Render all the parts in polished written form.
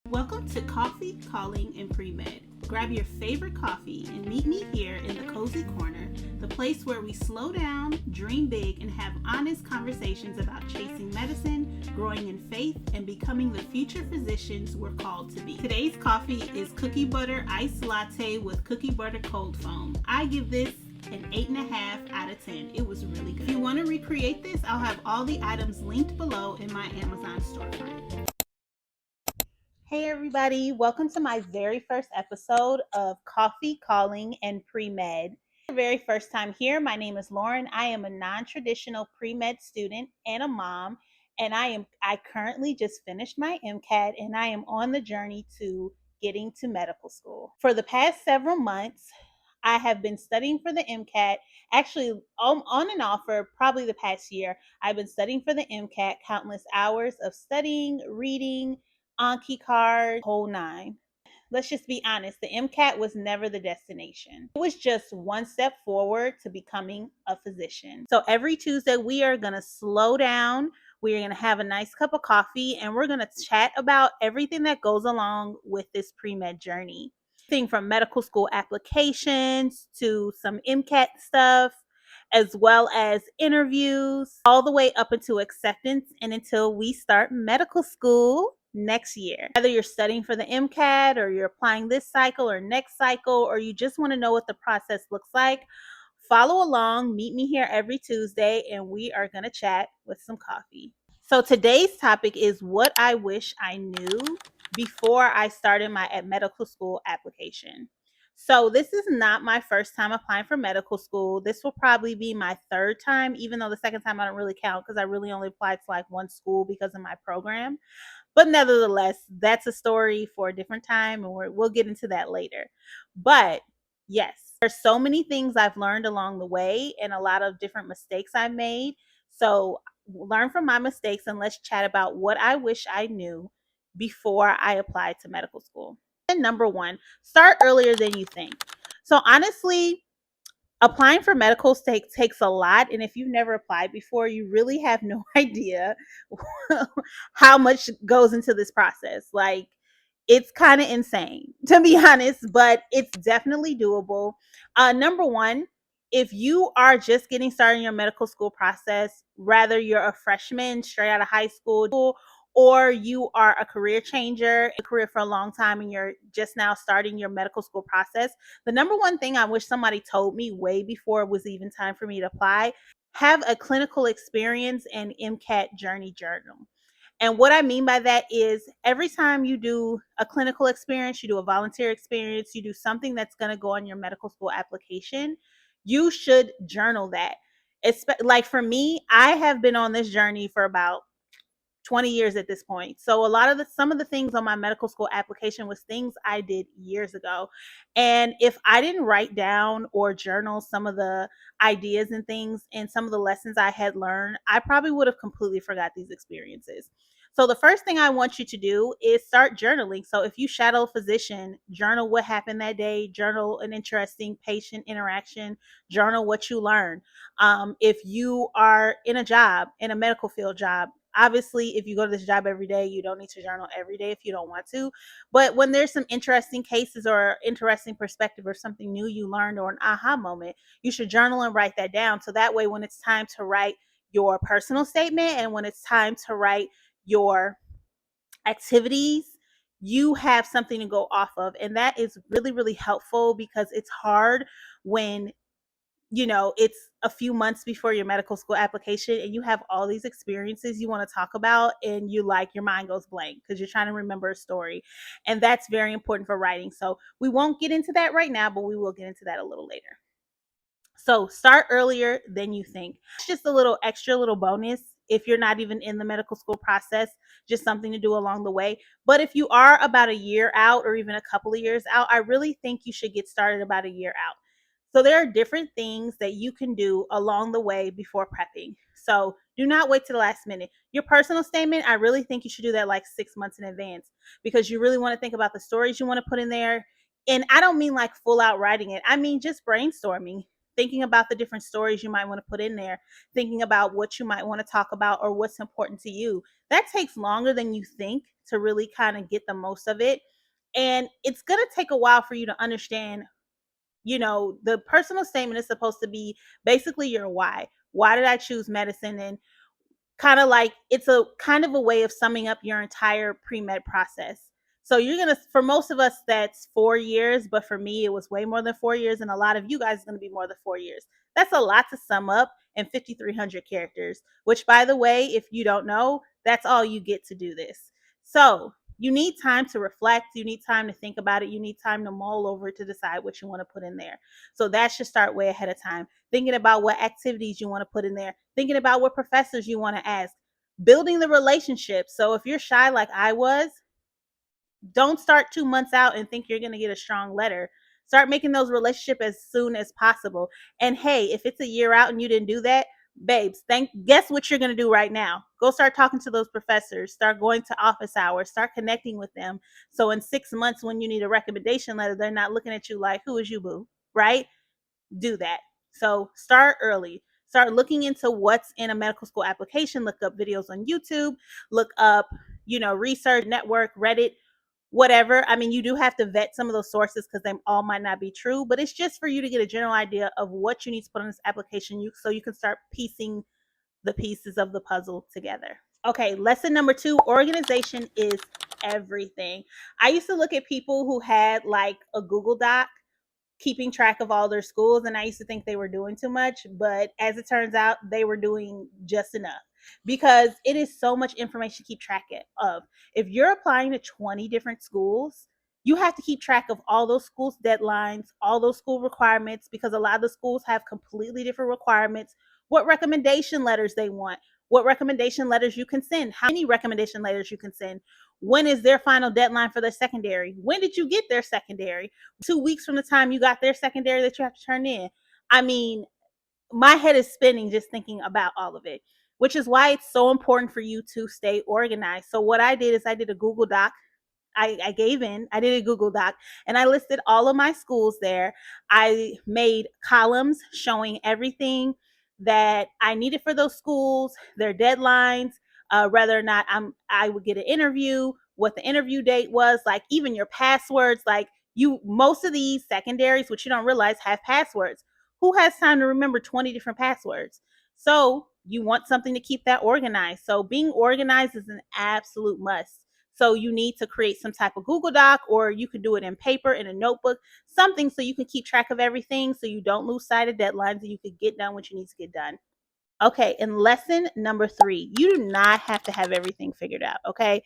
Welcome to Coffee, Calling, and Pre-Med. Grab your favorite coffee and meet me here in the Cozy Corner, the place where we slow down, dream big, and have honest conversations about chasing medicine, growing in faith, and becoming the future physicians we're called to be. Today's coffee is cookie butter iced latte with cookie butter cold foam. I give this an 8.5 out of 10. It was really good. If you want to recreate this, I'll have all the items linked below in my Amazon storefront. Hey everybody, welcome to my very first episode of Coffee, Calling, and Pre-Med. Your very first time here, my name is Lauren. I am a non-traditional pre-med student and a mom, and I currently just finished my MCAT and I am on the journey to getting to medical school. For the past several months, I have been studying for the MCAT, actually on and off for probably the past year. I've been studying for the MCAT, countless hours of studying, reading, Anki card, whole nine. Let's just be honest, the MCAT was never the destination. It was just one step forward to becoming a physician. So every Tuesday, we are going to slow down. We are going to have a nice cup of coffee and we're going to chat about everything that goes along with this pre-med journey. Thing from medical school applications to some MCAT stuff, as well as interviews, all the way up into acceptance and until we start medical school next year. Whether you're studying for the MCAT or you're applying this cycle or next cycle, or you just want to know what the process looks like, follow along. Meet me here every Tuesday and we are going to chat with some coffee. So today's topic is what I wish I knew before I started my medical school application. So this is not my first time applying for medical school. This will probably be my third time, even though the second time I don't really count because I really only applied to like one school because of my program. But nevertheless, that's a story for a different time and we'll get into that later. But yes, there's so many things I've learned along the way and a lot of different mistakes I made. So learn from my mistakes and let's chat about what I wish I knew before I applied to medical school. And number one, start earlier than you think. So honestly, applying for medical takes a lot. And if you've never applied before, you really have no idea how much goes into this process. Like, it's kind of insane, to be honest, but it's definitely doable. Number one, if you are just getting started in your medical school process, whether you're a freshman straight out of high school or you are a career changer, a career for a long time, and you're just now starting your medical school process, the number one thing I wish somebody told me way before it was even time for me to apply, have a clinical experience and MCAT journey journal. And what I mean by that is every time you do a clinical experience, you do a volunteer experience, you do something that's going to go on your medical school application, you should journal that. It's like for me, I have been on this journey for about 20 years at this point. So a lot of some of the things on my medical school application was things I did years ago. And if I didn't write down or journal some of the ideas and things and some of the lessons I had learned, I probably would have completely forgot these experiences. So the first thing I want you to do is start journaling. So if you shadow a physician, journal what happened that day, journal an interesting patient interaction, journal what you learned. If you are in a job, in a medical field job, obviously if you go to this job every day, you don't need to journal every day if you don't want to. But when there's some interesting cases or interesting perspective or something new you learned or an aha moment, you should journal and write that down. So that way, when it's time to write your personal statement and when it's time to write your activities, you have something to go off of. And that is really, really helpful because it's hard when it's a few months before your medical school application and you have all these experiences you want to talk about and your mind goes blank because you're trying to remember a story. And that's very important for writing. So we won't get into that right now, but we will get into that a little later. So start earlier than you think. It's just a little extra little bonus if you're not even in the medical school process, just something to do along the way. But if you are about a year out or even a couple of years out, I really think you should get started about a year out. So there are different things that you can do along the way before prepping. So do not wait to the last minute. Your personal statement, I really think you should do that like 6 months in advance because you really want to think about the stories you want to put in there. And I don't mean like full out writing it. I mean just brainstorming, thinking about the different stories you might want to put in there, thinking about what you might want to talk about or what's important to you. That takes longer than you think to really kind of get the most of it. And it's going to take a while for you to understand, the personal statement is supposed to be basically your why. Why did I choose medicine? And kind of like it's a kind of a way of summing up your entire pre-med process. So you're going to, for most of us, that's 4 years, but for me, it was way more than 4 years. And a lot of you guys is going to be more than 4 years. That's a lot to sum up in 5,300 characters, which, by the way, if you don't know, that's all you get to do this. So you need time to reflect. You need time to think about it. You need time to mull over it to decide what you want to put in there. So that should start way ahead of time. Thinking about what activities you want to put in there, thinking about what professors you want to ask, building the relationship. So if you're shy like I was, don't start 2 months out and think you're going to get a strong letter. Start making those relationships as soon as possible. And hey, if it's a year out and you didn't do that, babes, guess what you're going to do right now? Go start talking to those professors, start going to office hours, start connecting with them. So in 6 months, when you need a recommendation letter, they're not looking at you like, who is you, boo? Right? Do that. So start early. Start looking into what's in a medical school application. Look up videos on YouTube. Look up, research network, Reddit, whatever. I mean, you do have to vet some of those sources because they all might not be true, but it's just for you to get a general idea of what you need to put on this application, so you can start piecing the pieces of the puzzle together. Okay, lesson number 2, organization is everything. I used to look at people who had like a Google Doc keeping track of all their schools, and I used to think they were doing too much, but as it turns out, they were doing just enough, because it is so much information to keep track of. If you're applying to 20 different schools, you have to keep track of all those schools' deadlines, all those school requirements, because a lot of the schools have completely different requirements, what recommendation letters they want, what recommendation letters you can send, how many recommendation letters you can send, when is their final deadline for their secondary, when did you get their secondary, 2 weeks from the time you got their secondary that you have to turn in. I mean, my head is spinning just thinking about all of it, which is why it's so important for you to stay organized. So what I did is I did a Google Doc. I gave in. I did a Google Doc and I listed all of my schools there. I made columns showing everything that I needed for those schools, their deadlines, whether or not I would get an interview, what the interview date was, like even your passwords. Like, most of these secondaries, which you don't realize, have passwords. Who has time to remember 20 different passwords? So you want something to keep that organized. So being organized is an absolute must. So you need to create some type of Google Doc, or you could do it in paper, in a notebook, something so you can keep track of everything, so you don't lose sight of deadlines and you can get done what you need to get done. Okay, and lesson number 3, you do not have to have everything figured out, okay?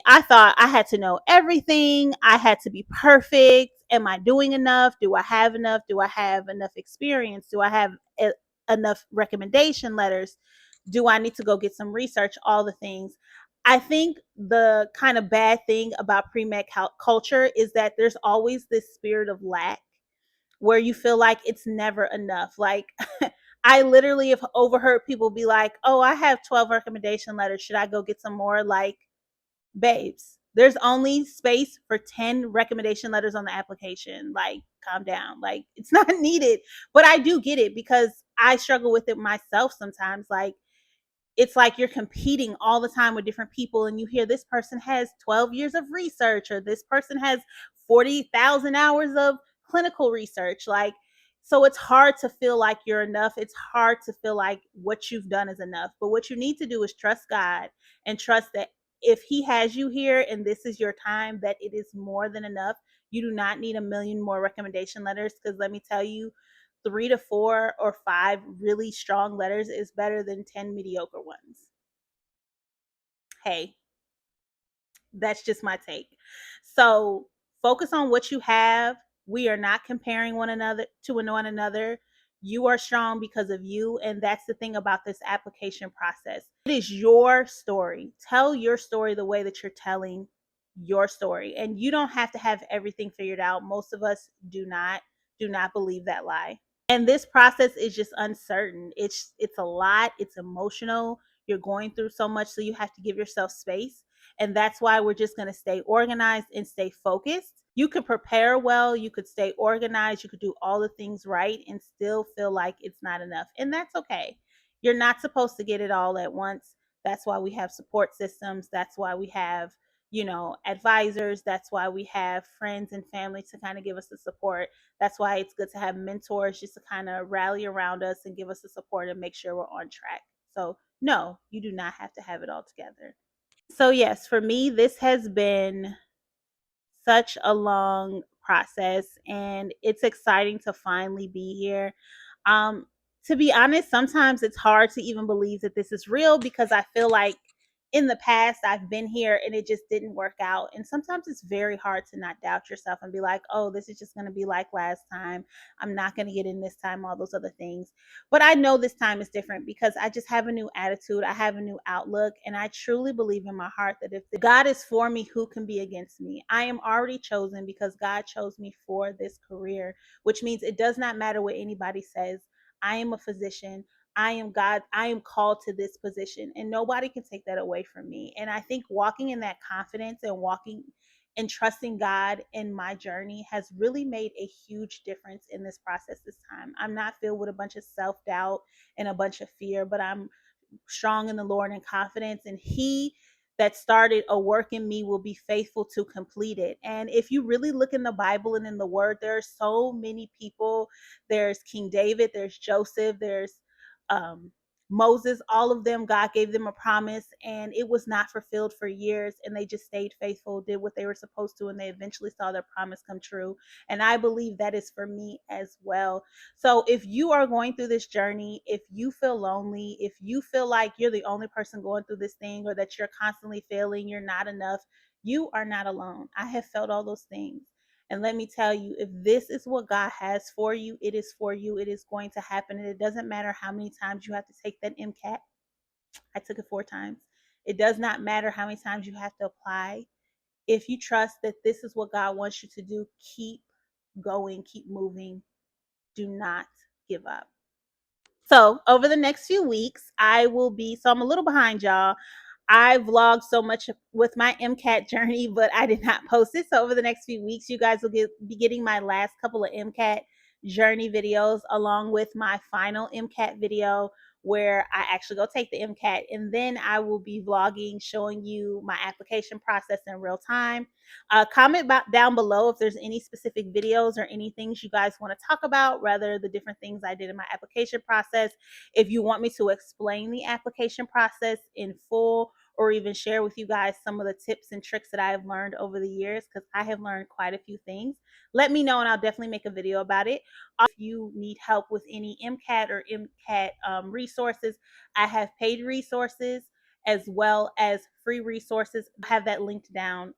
I thought I had to know everything. I had to be perfect. Am I doing enough? Do I have enough? Do I have enough experience? Do I have enough recommendation letters? Do I need to go get some research? All the things. I think the kind of bad thing about pre-med culture is that there's always this spirit of lack where you feel like it's never enough. Like, I literally have overheard people be like, oh, I have 12 recommendation letters. Should I go get some more? Like, babes, there's only space for 10 recommendation letters on the application. Like, calm down. Like, it's not needed. But I do get it because I struggle with it myself sometimes. Like, it's like you're competing all the time with different people, and you hear this person has 12 years of research, or this person has 40,000 hours of clinical research. Like, so it's hard to feel like you're enough. It's hard to feel like what you've done is enough. But what you need to do is trust God and trust that if He has you here and this is your time, that it is more than enough. You do not need a million more recommendation letters, because let me tell you, 3 to 4 or 5 really strong letters is better than 10 mediocre ones. Hey, that's just my take. So focus on what you have. We are not comparing one another to one another. You are strong because of you. And that's the thing about this application process. It is your story. Tell your story the way that you're telling your story. And you don't have to have everything figured out. Most of us do not believe that lie. And this process is just uncertain. It's a lot. It's emotional. You're going through so much, so you have to give yourself space. And that's why we're just going to stay organized and stay focused. You could prepare well, you could stay organized, you could do all the things right and still feel like it's not enough. And that's okay. You're not supposed to get it all at once. That's why we have support systems. That's why we have, advisors. That's why we have friends and family to kind of give us the support. That's why it's good to have mentors just to kind of rally around us and give us the support and make sure we're on track. So, no, you do not have to have it all together. So, yes, for me, this has been such a long process, and it's exciting to finally be here. Um, to be honest, sometimes it's hard to even believe that this is real because I feel like in the past I've been here and it just didn't work out. And sometimes it's very hard to not doubt yourself and be like, oh, this is just going to be like last time. I'm not going to get in this time, all those other things. But I know this time is different because I just have a new attitude. I have a new outlook. And I truly believe in my heart that if God is for me, who can be against me? I am already chosen because God chose me for this career, which means it does not matter what anybody says. I am a physician. I am God. I am called to this position, and nobody can take that away from me. And I think walking in that confidence and walking and trusting God in my journey has really made a huge difference in this process this time. I'm not filled with a bunch of self doubt and a bunch of fear, but I'm strong in the Lord and confidence. And He that started a work in me will be faithful to complete it. And if you really look in the Bible and in the Word, there are so many people. There's King David, there's Joseph, there's um, Moses, all of them, God gave them a promise and it was not fulfilled for years. And they just stayed faithful, did what they were supposed to, and they eventually saw their promise come true. And I believe that is for me as well. So if you are going through this journey, if you feel lonely, if you feel like you're the only person going through this thing or that you're constantly failing, you're not enough, you are not alone. I have felt all those things. And let me tell you, if this is what God has for you, it is for you. It is going to happen. And it doesn't matter how many times you have to take that MCAT. I took it 4 times. It does not matter how many times you have to apply. If you trust that this is what God wants you to do, keep going, keep moving. Do not give up. So, over the next few weeks, I'm a little behind, y'all. I vlogged so much with my MCAT journey, but I did not post it. So over the next few weeks, you guys will be getting my last couple of MCAT journey videos along with my final MCAT video where I actually go take the MCAT. And then I will be vlogging, showing you my application process in real time. Comment down below if there's any specific videos or any things you guys want to talk about, rather the different things I did in my application process. If you want me to explain the application process in full, or even share with you guys some of the tips and tricks that I have learned over the years, because I have learned quite a few things, let me know and I'll definitely make a video about it. If you need help with any MCAT or MCAT resources, I have paid resources as well as free resources. I have that linked down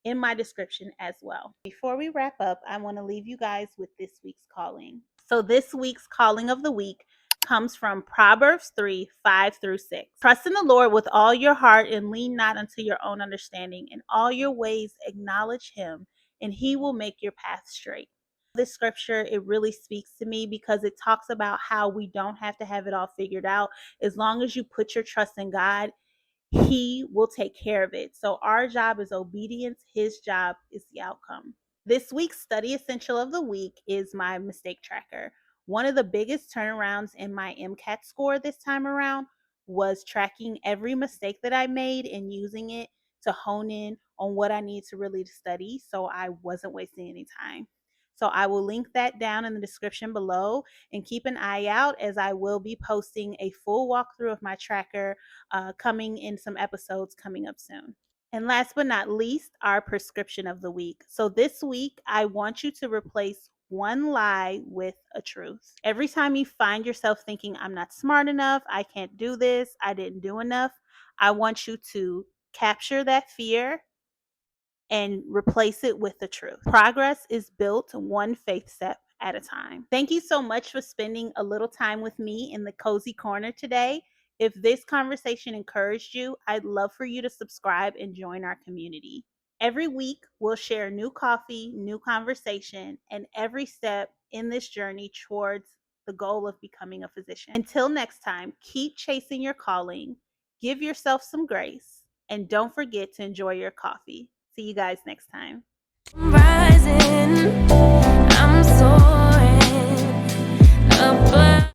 in my description as well. Before we wrap up, I want to leave you guys with this week's calling. So this week's calling of the week comes from Proverbs 3:5-6. Trust in the Lord with all your heart and lean not unto your own understanding. In all your ways acknowledge Him, and He will make your path straight. This scripture, it really speaks to me because it talks about how we don't have to have it all figured out. As long as you put your trust in God, He will take care of it. So our job is obedience. His job is the outcome. This week's study essential of the week is my mistake tracker. One of the biggest turnarounds in my MCAT score this time around was tracking every mistake that I made and using it to hone in on what I need to really study so I wasn't wasting any time. So I will link that down in the description below, and keep an eye out as I will be posting a full walkthrough of my tracker coming in some episodes coming up soon. And last but not least, our prescription of the week. So this week, I want you to replace one lie with a truth. Every time you find yourself thinking, I'm not smart enough, I can't do this, I didn't do enough, I want you to capture that fear and replace it with the truth. Progress is built one faith step at a time. Thank you so much for spending a little time with me in the Cozy Corner today. If this conversation encouraged you, I'd love for you to subscribe and join our community. Every week, we'll share new coffee, new conversation, and every step in this journey towards the goal of becoming a physician. Until next time, keep chasing your calling, give yourself some grace, and don't forget to enjoy your coffee. See you guys next time. Rising.